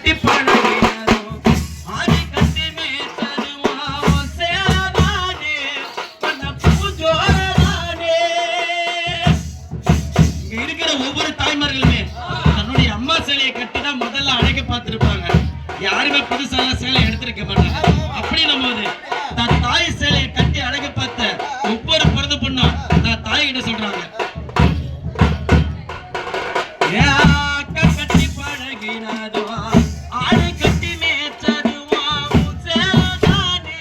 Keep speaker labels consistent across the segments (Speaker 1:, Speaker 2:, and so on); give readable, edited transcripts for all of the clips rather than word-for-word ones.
Speaker 1: கட்டி பழகினாரோ ஆடி கட்டி மேய்ச்சதுமா சேரானே பண்ண பூஜோரானே. இங்க இருக்கிற ஒவ்வொரு தாய்மார்களுமே தன்னுடைய அம்மா சேலையை கட்டிதான் முதல்ல அழகு பார்த்திருப்பாங்க. யாருமே புதுசால சேலை எடுத்திருக்க மாட்டாங்க. அப்படி நம்ம தான் தாய் சேலையை கட்டி அழகு பார்த்த ஒவ்வொரு பிறந்த பொண்ணும் நான் தாய் கிட்ட சொல்றாங்க, கட்டி பழகினதுவா ஆடு கட்டி மேய்ச்சதுவா சேரானே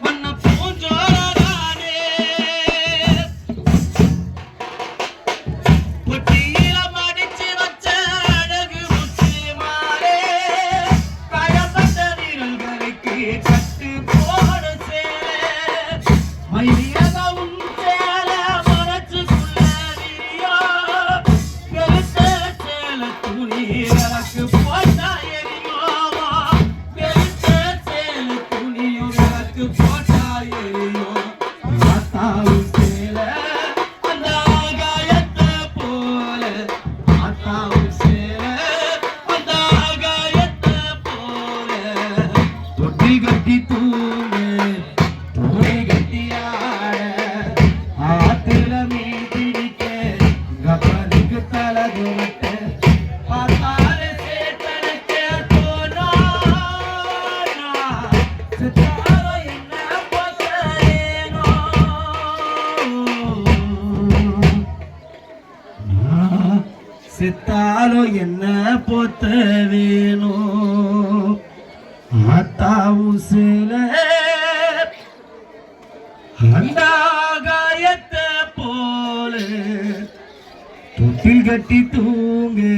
Speaker 1: பண்ண பூஞ்சோரானே. பொட்டியில மடிச்சு வச்ச அழகு முத்து மாலே கயப்பட்ட விரல்களுக்கு கட்டு போடு சேலை மயிலகவும் சேலை மறைச்சுக்குள்ள விரியா வெளுத்த சேலை துணி விளக்கு போட்டா எரியோவா வெளுத்த சேலை துணி விளக்கு போட்டா எரியோ. மாத்தாவும் சேலை அந்த ஆகாயத்தை போல மாத்தாவும் சேலை அந்த ஆகாயத்தை போல தொட்டி கட்டி தூங்கு தூணை கட்டி ஆட ஆத்துல மீன் பிடிக்க கப்பலுக்கு தலகுவட்ட பார்த்தாலே சேத்தனுக்கு போனா சித்தாரோ என்ன போத்தேனோ. சித்தாரோ என்ன போத்த வேணும் ஆத்தாவும் சேலை அந்த ஆகாயத்தை போல தொட்டில் கட்டி தூங்கு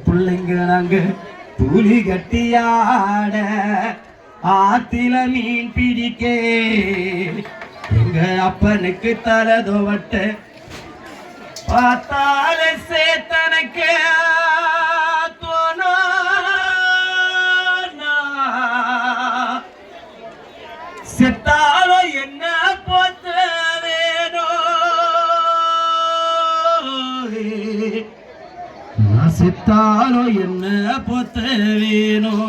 Speaker 1: பிள்ளைங்க நாங்க புலி கட்டி ஆட ஆத்தில மீன் பிடிக்க எங்க அப்பனுக்கு தலை துவட்ட பார்த்தால சேத்தனுக்கு தோணா. செத்தாலோ என்ன போத்த வேணோ செத்தாலோ என்ன போத்த வேணும்.